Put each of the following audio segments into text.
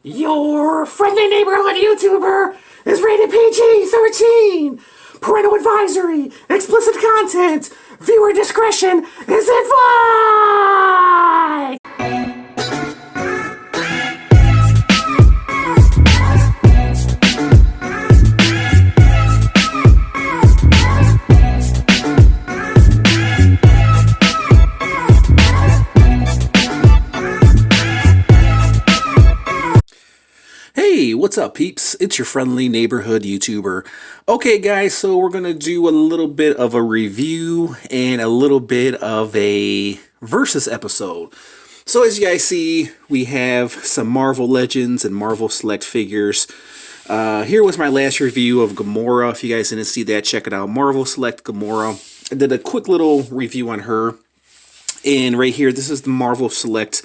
Your friendly neighborhood YouTuber is rated PG-13. Parental advisory, explicit content, viewer discretion is advised. Hey, what's up peeps? It's your friendly neighborhood YouTuber. Okay guys, so we're going to do a little bit of a review and a little bit of a versus episode. So as you guys see, we have some Marvel Legends and Marvel Select figures. Here was my last review of Gamora. If you guys didn't see that, check it out. Marvel Select Gamora. I did a quick little review on her. And right here, this is the Marvel Select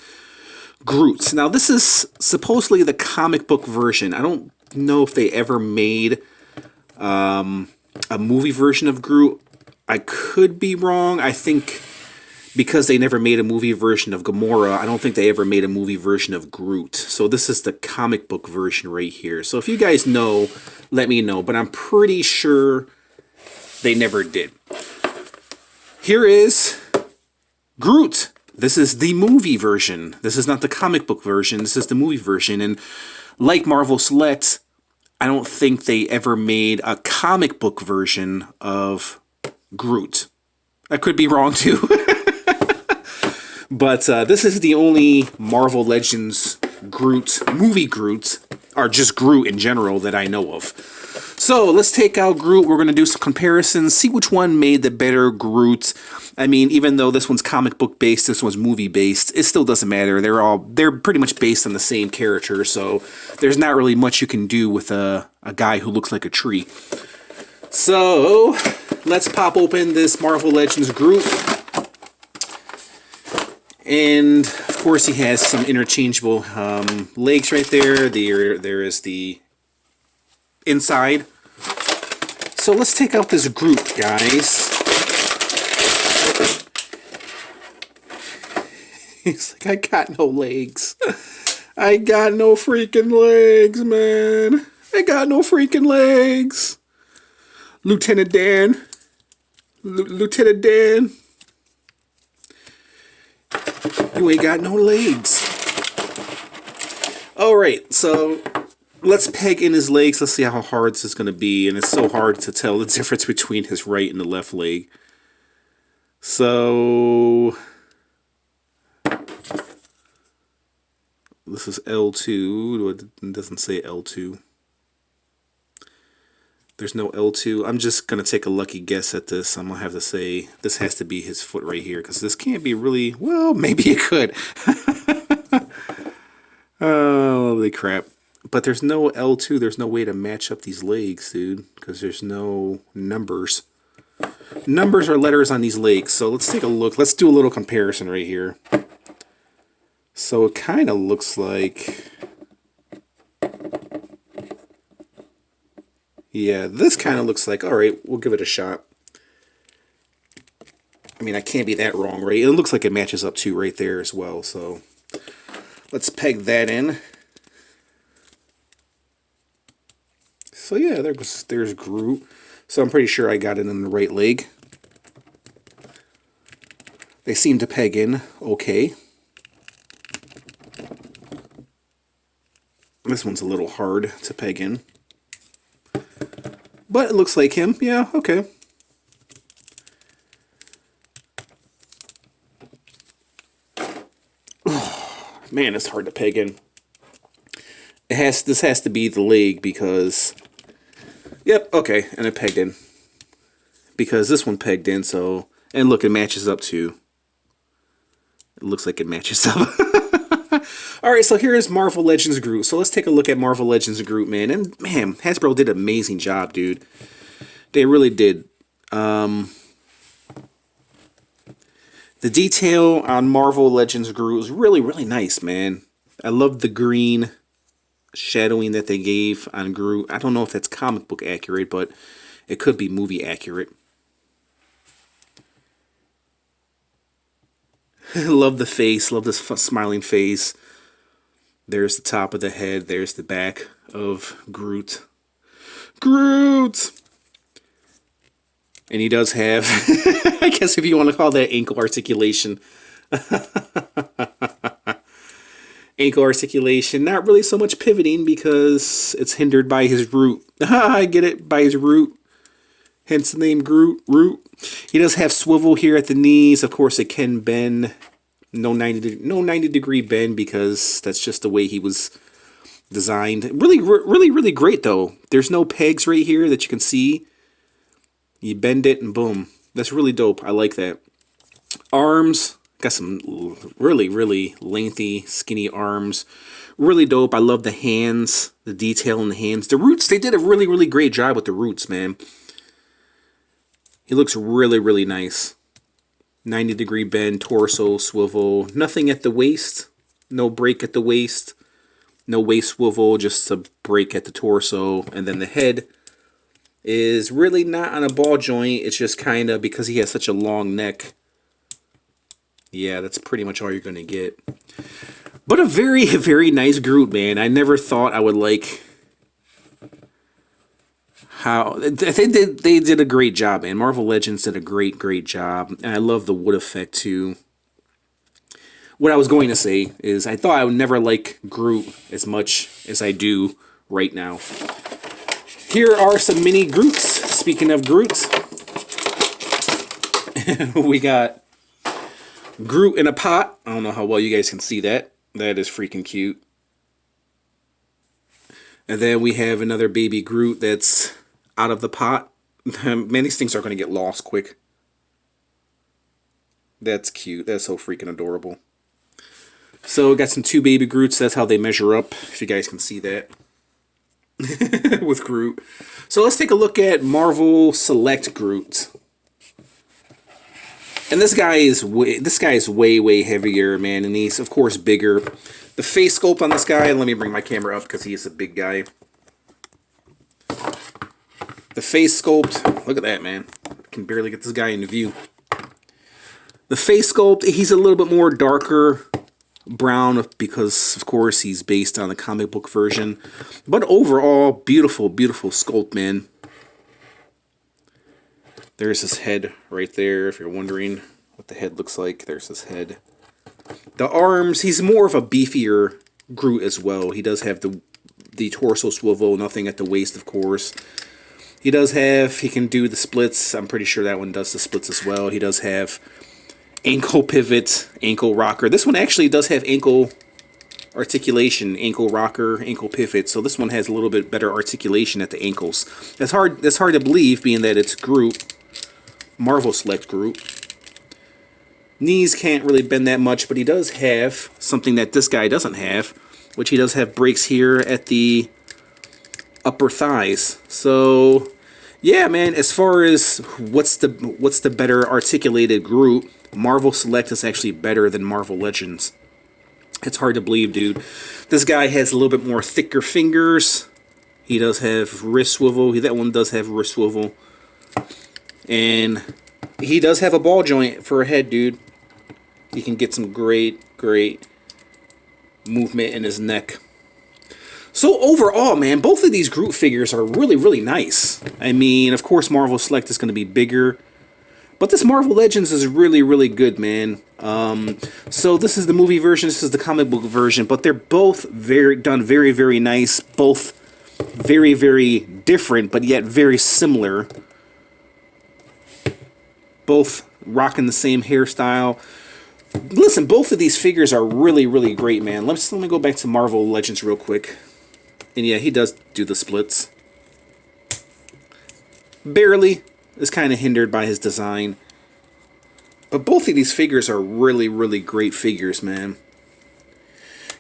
Groot. Now, this is supposedly the comic book version. I don't know if they ever made a movie version of Groot. I could be wrong. I think because they never made a movie version of Gamora, I don't think they ever made a movie version of Groot. So this is the comic book version right here. So if you guys know, let me know. But I'm pretty sure they never did. Here is Groot. This is the movie version. This is not the comic book version. This is the movie version. And like Marvel Select, I don't think they ever made a comic book version of Groot. I could be wrong too. But this is the only Marvel Legends Groot, movie Groot, or just Groot in general that I know of. So let's take out Groot. We're going to do some comparisons, see which one made the better Groot. I mean, even though this one's comic book based, this one's movie based, it still doesn't matter. They're pretty much based on the same character, so there's not really much you can do with a guy who looks like a tree. So let's pop open this Marvel Legends Groot. And of course he has some interchangeable legs right there. There is the inside. So let's take out this Groot, guys. He's like, I got no legs. I got no freaking legs, man. I got no freaking legs. Lieutenant Dan. Lieutenant Dan. You ain't got no legs. Alright, so let's peg in his legs. Let's see how hard this is going to be. And it's so hard to tell the difference between his right and the left leg. So this is L2. It doesn't say L2. There's no L2. I'm just going to take a lucky guess at this. I'm going to have to say this has to be his foot right here, because this can't be really... Well, maybe it could. Oh, holy crap. But there's no L2. There's no way to match up these legs, dude, because there's no numbers. Numbers or letters on these legs. So let's take a look. Let's do a little comparison right here. So it kind of looks like... Yeah, this kind of looks like, alright, we'll give it a shot. I mean, I can't be that wrong, right? It looks like it matches up too right there as well, so let's peg that in. So yeah, there's Groot. So I'm pretty sure I got it in the right leg. They seem to peg in okay. This one's a little hard to peg in. But it looks like him. Yeah, okay. Oh, man, it's hard to peg in. This has to be the leg because... Yep, okay, and it pegged in. Because this one pegged in, so... And look, it matches up too. It looks like it matches up. Alright, so here is Marvel Legends Groot. So let's take a look at Marvel Legends Groot, man. And, man, Hasbro did an amazing job, dude. They really did. The detail on Marvel Legends Groot was really, really nice, man. I love the green shadowing that they gave on Groot. I don't know if that's comic book accurate, but it could be movie accurate. Love the face. Love this smiling face. There's the top of the head. There's the back of Groot. Groot! And he does have, I guess if you want to call that ankle articulation. Ankle articulation. Not really so much pivoting because it's hindered by his root. I get it, by his root. Hence the name Groot. Root. He does have swivel here at the knees. Of course, it can bend. No 90 degree bend because that's just the way he was designed. Really great though. There's no pegs right here that you can see. You bend it and boom. That's really dope. I like that. Arms. Got some really lengthy, skinny arms. Really dope. I love the hands. The detail in the hands. The roots, they did a really great job with the roots, man. He looks really nice. 90 degree bend, torso, swivel. Nothing at the waist. No break at the waist. No waist swivel, just a break at the torso. And then the head is really not on a ball joint. It's just kind of because he has such a long neck. Yeah, that's pretty much all you're going to get. But a very nice Groot, man. I never thought I would like how... I think they did a great job, man. Marvel Legends did a great job. And I love the wood effect, too. What I was going to say is I thought I would never like Groot as much as I do right now. Here are some mini Groots. Speaking of Groots, we got Groot in a pot. I don't know how well you guys can see that. That is freaking cute. And then we have another baby Groot that's out of the pot. Man, these things are going to get lost quick. That's cute. That's so freaking adorable. So we got some two baby Groots. That's how they measure up, if you guys can see that. With Groot. So let's take a look at Marvel Select Groot. And this guy is way heavier, man, and he's of course bigger. The face sculpt on this guy, let me bring my camera up because he is a big guy. The face sculpt, look at that, man. I can barely get this guy into view. The face sculpt, he's a little bit more darker brown because of course he's based on the comic book version. But overall, beautiful sculpt, man. There's his head right there, if you're wondering what the head looks like. There's his head. The arms, he's more of a beefier Groot as well. He does have the torso swivel, nothing at the waist, of course. He can do the splits. I'm pretty sure that one does the splits as well. He does have ankle pivot, ankle rocker. This one actually does have ankle articulation, ankle rocker, ankle pivot. So this one has a little bit better articulation at the ankles. That's hard to believe, being that it's Groot. Marvel Select Groot. Knees can't really bend that much, but he does have something that this guy doesn't have, which he does have breaks here at the upper thighs. So yeah, man, as far as what's the better articulated Groot, Marvel Select is actually better than Marvel Legends. It's hard to believe, dude. This guy has a little bit more thicker fingers. He does have wrist swivel. That one does have wrist swivel. And he does have a ball joint for a head, dude. He can get some great movement in his neck. So overall, man, both of these Groot figures are really nice. I mean, of course, Marvel Select is going to be bigger. But this Marvel Legends is really good, man. So this is the movie version. This is the comic book version. But they're both done very nice. Both very different, but yet very similar. Both rocking the same hairstyle. Listen, both of these figures are really great, man. Let me go back to Marvel Legends real quick. And yeah, he does do the splits. Barely. It's kind of hindered by his design. But both of these figures are really great figures, man.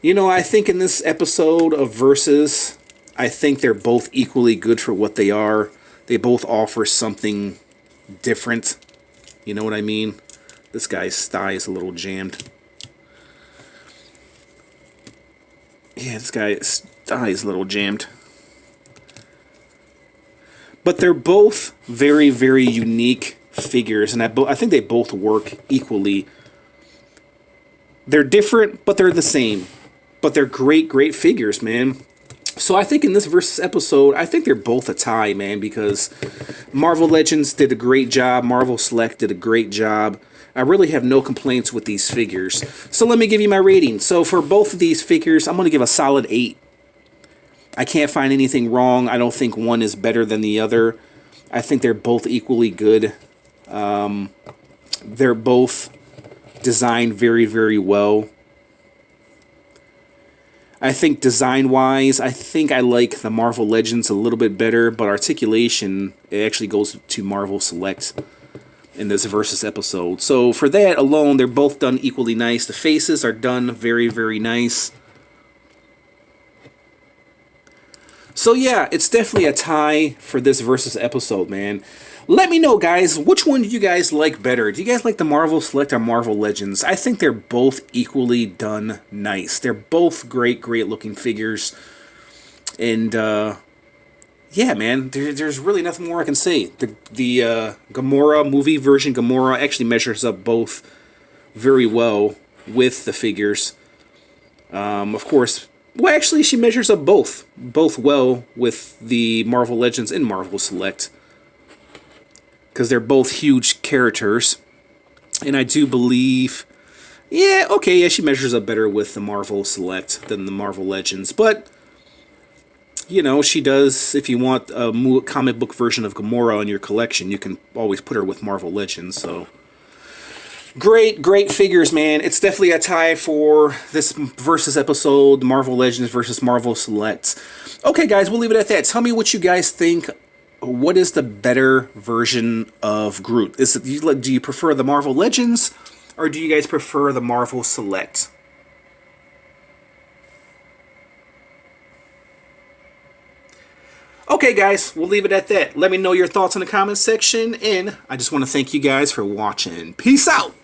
You know, I think in this episode of Versus, I think they're both equally good for what they are. They both offer something different. You know what I mean? This guy's thigh is a little jammed. Yeah, this guy's thigh is a little jammed. But they're both very unique figures, and I think they both work equally. They're different, but they're the same. But they're great, great figures, man. So I think in this versus episode, I think they're both a tie, man, because Marvel Legends did a great job. Marvel Select did a great job. I really have no complaints with these figures. So let me give you my rating. So for both of these figures, I'm going to give a solid 8. I can't find anything wrong. I don't think one is better than the other. I think they're both equally good. They're both designed very, very well. I think design-wise, I think I like the Marvel Legends a little bit better, but articulation, it actually goes to Marvel Select in this Versus episode. So for that alone, they're both done equally nice. The faces are done very, very nice. So yeah, it's definitely a tie for this Versus episode, man. Let me know, guys, which one do you guys like better? Do you guys like the Marvel Select or Marvel Legends? I think they're both equally done nice. They're both great, great looking figures. And, yeah, man, there's really nothing more I can say. The Gamora, movie version Gamora, actually measures up both very well with the figures. Of course, well, actually, she measures up both well with the Marvel Legends and Marvel Select, because they're both huge characters. And I do believe, yeah, okay, yeah, she measures up better with the Marvel Select than the Marvel Legends. But, you know, she does, if you want a comic book version of Gamora in your collection, you can always put her with Marvel Legends. So, great, great figures, man. It's definitely a tie for this Versus episode, Marvel Legends versus Marvel Select. Okay, guys, we'll leave it at that. Tell me what you guys think. What is the better version of Groot? Do you prefer the Marvel Legends, or do you guys prefer the Marvel Select? Okay, guys, we'll leave it at that. Let me know your thoughts in the comments section, and I just want to thank you guys for watching. Peace out!